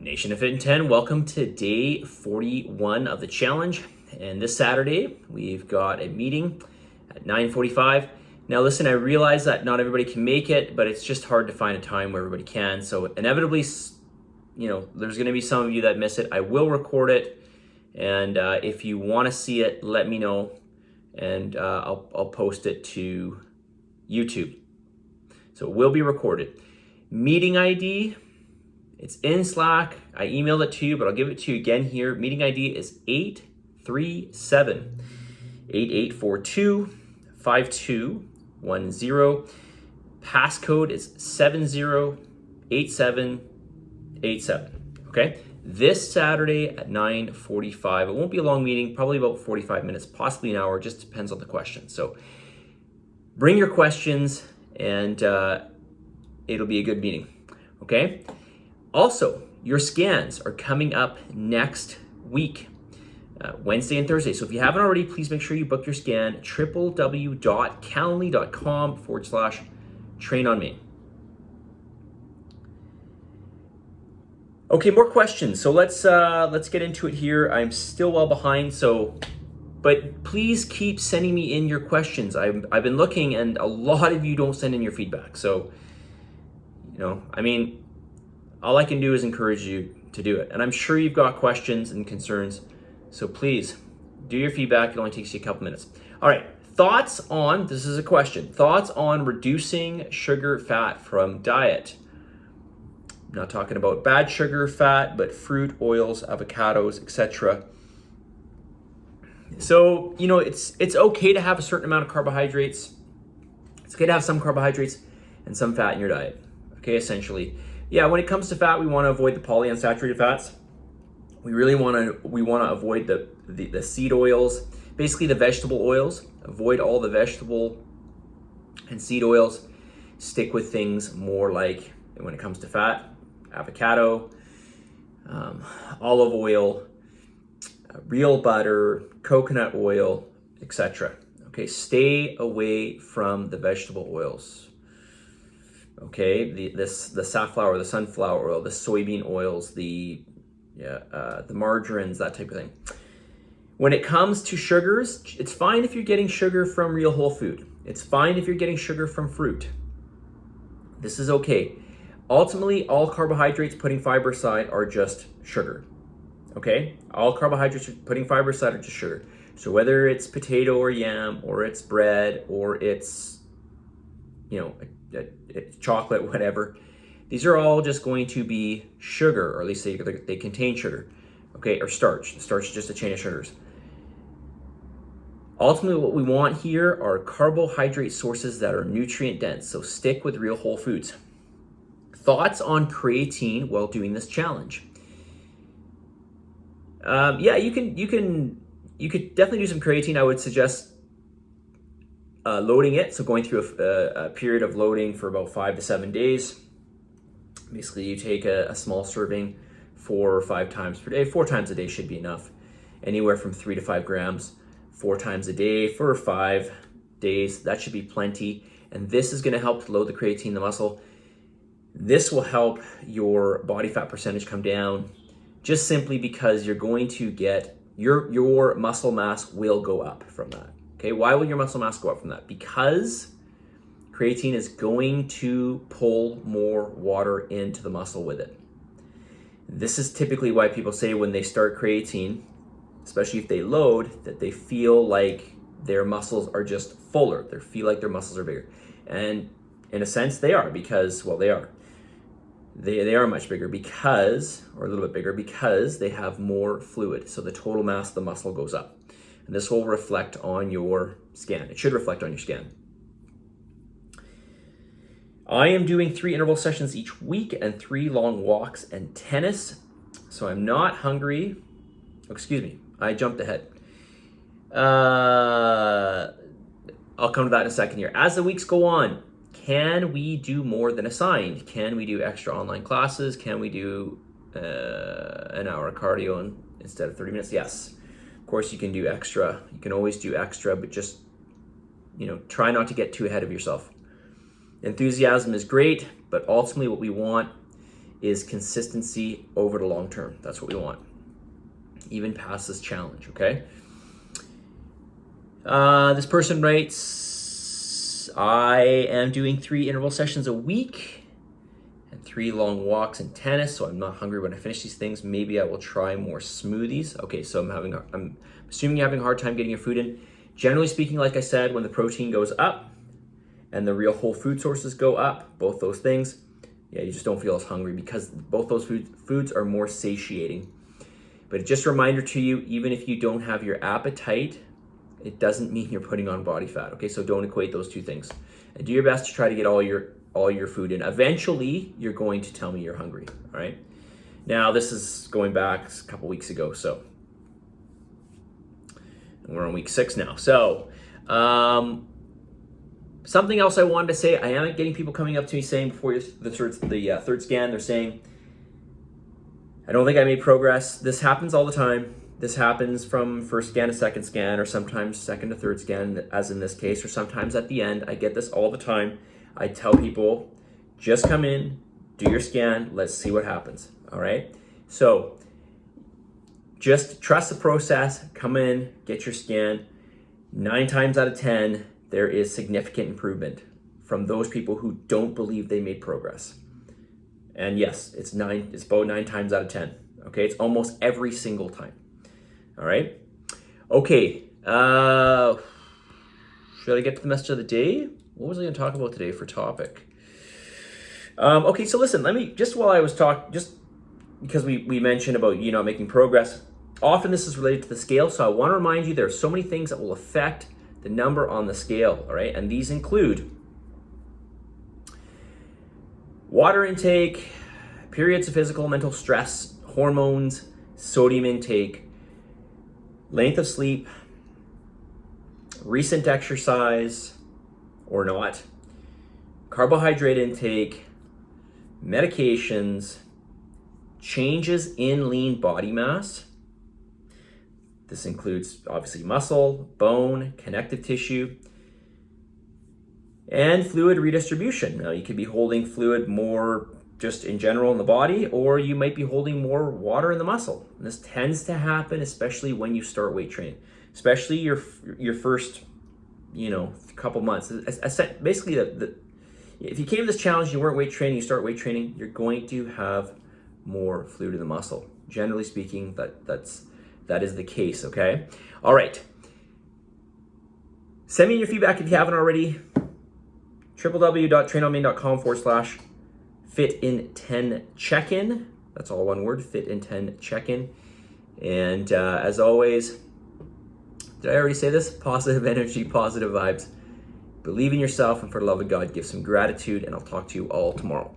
Nation of Fit in 10, welcome to day 41 of the challenge. And this Saturday, we've got a meeting at 9:45. Now listen, I realize that not everybody can make it, but it's just hard to find a time where everybody can. So inevitably, there's gonna be some of you that miss it. I will record it. And if you wanna see it, let me know. And I'll post it to YouTube. So it will be recorded. Meeting ID, it's in Slack. I emailed it to you, but I'll give it to you again here. Meeting ID is 837-8842-5210. Passcode is 708787. Okay? This Saturday at 9:45. It won't be a long meeting, probably about 45 minutes, possibly an hour, just depends on the question. So bring your questions and it'll be a good meeting. Okay? Also, your scans are coming up next week, Wednesday and Thursday. So if you haven't already, please make sure you book your scan, www.calendly.com/train-on-me. Okay, more questions. So let's get into it here. I'm still well behind, but please keep sending me in your questions. I've been looking, and a lot of you don't send in your feedback. So, all I can do is encourage you to do it. And I'm sure you've got questions and concerns. So please do your feedback. It only takes you a couple minutes. All right, this is a question. Thoughts on reducing sugar fat from diet? I'm not talking about bad sugar fat, but fruit, oils, avocados, etc. So, it's okay to have a certain amount of carbohydrates. It's okay to have some carbohydrates and some fat in your diet. Okay, essentially. Yeah, when it comes to fat, we want to avoid the polyunsaturated fats. We really want to avoid the seed oils, basically the vegetable oils. Avoid all the vegetable and seed oils. Stick with things more like, when it comes to fat, avocado, olive oil, real butter, coconut oil, etc. Okay, stay away from the vegetable oils. Okay, the safflower, the sunflower oil, the soybean oils, the margarines, that type of thing. When it comes to sugars, it's fine if you're getting sugar from real whole food. It's fine if you're getting sugar from fruit. This is okay. Ultimately, all carbohydrates putting fiber aside are just sugar. Okay? All carbohydrates putting fiber aside are just sugar. So whether it's potato or yam, or it's bread, or it's chocolate, whatever, these are all just going to be sugar, or at least they contain sugar, okay, or starch. Starch is just a chain of sugars. Ultimately, what we want here are carbohydrate sources that are nutrient dense, so stick with real whole foods. Thoughts on creatine while doing this challenge? You could definitely do some creatine. I would suggest loading it, so going through a period of loading for about 5 to 7 days. Basically, you take a small serving 4 or 5 times per day. 4 times a day should be enough. Anywhere from 3 to 5 grams, 4 times a day for 5 days. That should be plenty. And this is going to help to load the creatine in the muscle. This will help your body fat percentage come down, just simply because you're going to get your muscle mass will go up from that. Okay, why will your muscle mass go up from that? Because creatine is going to pull more water into the muscle with it. This is typically why people say when they start creatine, especially if they load, that they feel like their muscles are just fuller. They feel like their muscles are bigger. And in a sense, they are, because, they are. They are much bigger because, or a little bit bigger, because they have more fluid. So the total mass of the muscle goes up. And this will reflect on your scan. It should reflect on your scan. I am doing 3 interval sessions each week and 3 long walks and tennis. So I'm not hungry. Excuse me, I jumped ahead. I'll come to that in a second here. As the weeks go on, can we do more than assigned? Can we do extra online classes? Can we do an hour of cardio instead of 30 minutes? Yes. Of course, you can do extra. You can always do extra, but just, try not to get too ahead of yourself. Enthusiasm is great, but ultimately what we want is consistency over the long term. That's what we want, even past this challenge, okay? This person writes, I am doing 3 interval sessions a week and 3 long walks and tennis, so I'm not hungry when I finish these things. Maybe I will try more smoothies. Okay, so I'm assuming you're having a hard time getting your food in. Generally speaking, like I said, when the protein goes up and the real whole food sources go up, both those things, yeah, you just don't feel as hungry because both those foods are more satiating. But just a reminder to you, even if you don't have your appetite, it doesn't mean you're putting on body fat, okay? So don't equate those two things. And do your best to try to get all your food in. Eventually, you're going to tell me you're hungry, all right? Now, this is going back a couple weeks ago, so we're on week 6 now. So, something else I wanted to say, I am getting people coming up to me saying before the third scan, they're saying, I don't think I made progress. This happens all the time. This happens from first scan to second scan, or sometimes second to third scan, as in this case, or sometimes at the end. I get this all the time. I tell people, just come in, do your scan, let's see what happens, all right? So just trust the process, come in, get your scan. 9 times out of 10, there is significant improvement from those people who don't believe they made progress. And yes, it's about 9 times out of 10, okay? It's almost every single time. All right. Okay. Should I get to the message of the day? What was I going to talk about today for topic? Okay. So listen, let me, just while I was talking, just because we mentioned about, making progress, often this is related to the scale. So I want to remind you, there are so many things that will affect the number on the scale. All right. And these include water intake, periods of physical and mental stress, hormones, sodium intake, length of sleep, recent exercise or not, carbohydrate intake, medications, changes in lean body mass. This includes obviously muscle, bone, connective tissue, and fluid redistribution. Now, you could be holding fluid more just in general in the body, or you might be holding more water in the muscle. And this tends to happen, especially when you start weight training, especially your first, couple months. Basically, if you came to this challenge, you weren't weight training, you start weight training, you're going to have more fluid in the muscle. Generally speaking, that is the case. Okay. All right. Send me your feedback if you haven't already. www.trainonmain.com/fit-in-10 check-in. That's all one word, fit-in-10 check-in. And as always, did I already say this? Positive energy, positive vibes. Believe in yourself, and for the love of God, give some gratitude, and I'll talk to you all tomorrow.